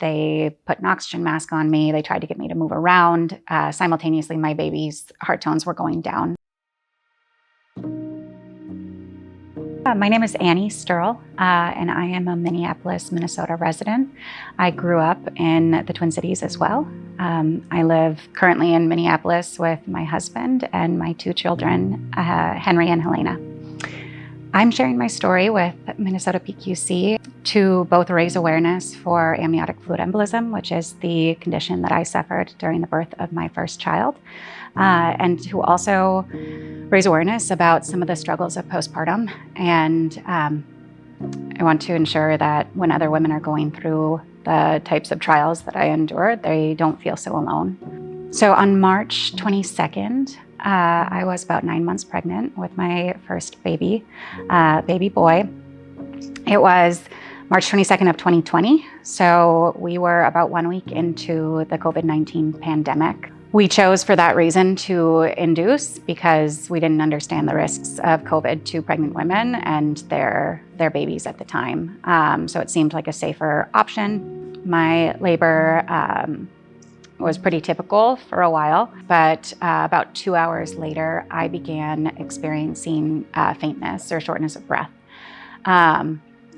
They put an oxygen mask on me. They tried to get me to move around. Simultaneously, my baby's heart tones were going down. My name is Annie Sturl, and I am a Minneapolis, Minnesota resident. I grew up in the Twin Cities as well. I live currently in Minneapolis with my husband and my two children, Henry and Helena. I'm sharing my story with Minnesota PQC to both raise awareness for amniotic fluid embolism, which is the condition that I suffered during the birth of my first child, and to also raise awareness about some of the struggles of postpartum. And I want to ensure that when other women are going through the types of trials that I endured, they don't feel so alone. So on March 22nd, I was about 9 months pregnant with my first baby boy. It was March 22nd of 2020, so we were about 1 week into the COVID-19 pandemic. We chose for that reason to induce because we didn't understand the risks of COVID to pregnant women and their babies at the time. So it seemed like a safer option. My labor was pretty typical for a while, but about 2 hours later, I began experiencing faintness or shortness of breath.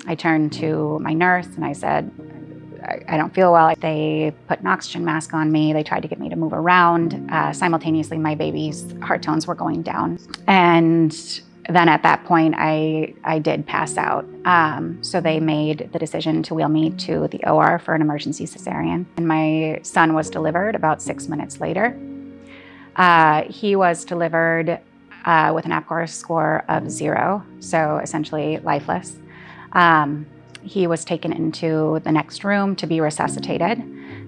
I turned to my nurse and I said, I don't feel well. They put an oxygen mask on me. They tried to get me to move around. Simultaneously, my baby's heart tones were going down. And then at that point, I did pass out. So they made the decision to wheel me to the OR for an emergency cesarean. And my son was delivered about 6 minutes later. He was delivered with an APGAR score of 0, so essentially lifeless. He was taken into the next room to be resuscitated.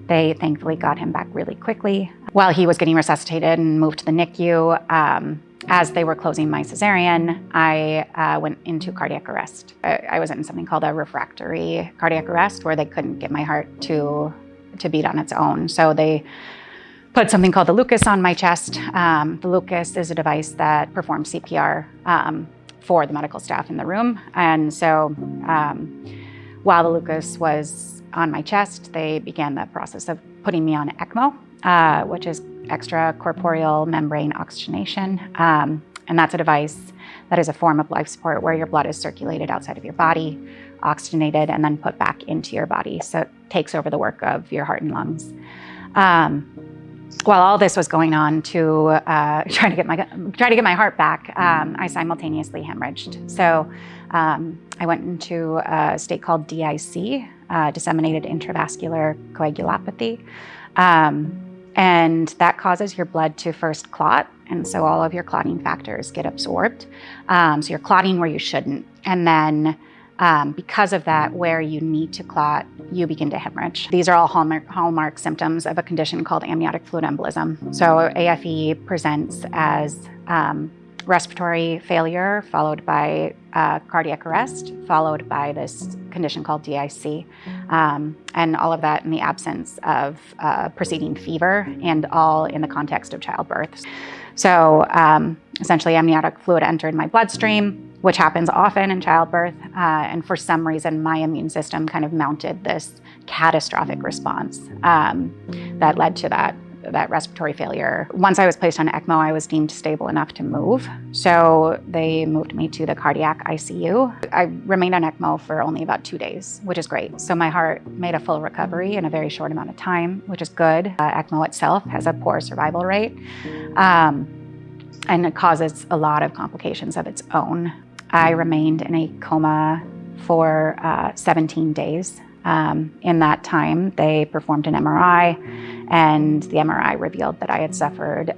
They thankfully got him back really quickly. While he was getting resuscitated and moved to the NICU, as they were closing my cesarean, I went into cardiac arrest. I was in something called a refractory cardiac arrest where they couldn't get my heart to beat on its own. So they put something called the Lucas on my chest. The Lucas is a device that performs CPR for the medical staff in the room. And so while the Lucas was on my chest, they began the process of putting me on ECMO, which is extracorporeal membrane oxygenation. And that's a device that is a form of life support where your blood is circulated outside of your body, oxygenated, and then put back into your body. So it takes over the work of your heart and lungs. While all this was going on to try to get my heart back, I simultaneously hemorrhaged. So I went into a state called DIC, disseminated intravascular coagulopathy. And that causes your blood to first clot. And so all of your clotting factors get absorbed. So you're clotting where you shouldn't. And then because of that, where you need to clot, you begin to hemorrhage. These are all hallmark symptoms of a condition called amniotic fluid embolism. So AFE presents as respiratory failure, followed by cardiac arrest, followed by this condition called DIC, and all of that in the absence of preceding fever, and all in the context of childbirth. So essentially amniotic fluid entered my bloodstream, which happens often in childbirth, and for some reason my immune system kind of mounted this catastrophic response that led to that respiratory failure. Once I was placed on ECMO, I was deemed stable enough to move. So they moved me to the cardiac ICU. I remained on ECMO for only about 2 days, which is great. So my heart made a full recovery in a very short amount of time, which is good. ECMO itself has a poor survival rate, and it causes a lot of complications of its own. I remained in a coma for 17 days. In that time, they performed an MRI, and the MRI revealed that I had suffered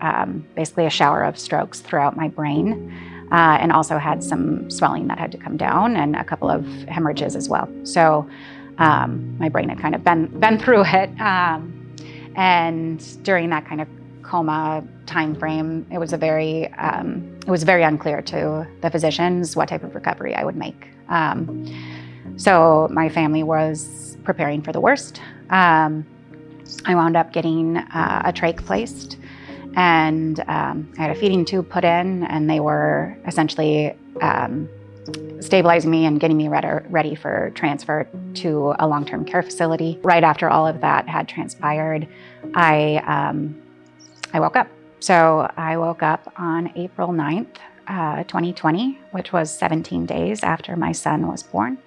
basically a shower of strokes throughout my brain, and also had some swelling that had to come down and a couple of hemorrhages as well. So my brain had kind of been through it, and during that kind of coma time frame, it was very unclear to the physicians what type of recovery I would make. So my family was preparing for the worst. I wound up getting a trach placed, and I had a feeding tube put in, and they were essentially stabilizing me and getting me ready for transfer to a long-term care facility. Right after all of that had transpired, I woke up. So I woke up on April 9th, 2020, which was 17 days after my son was born.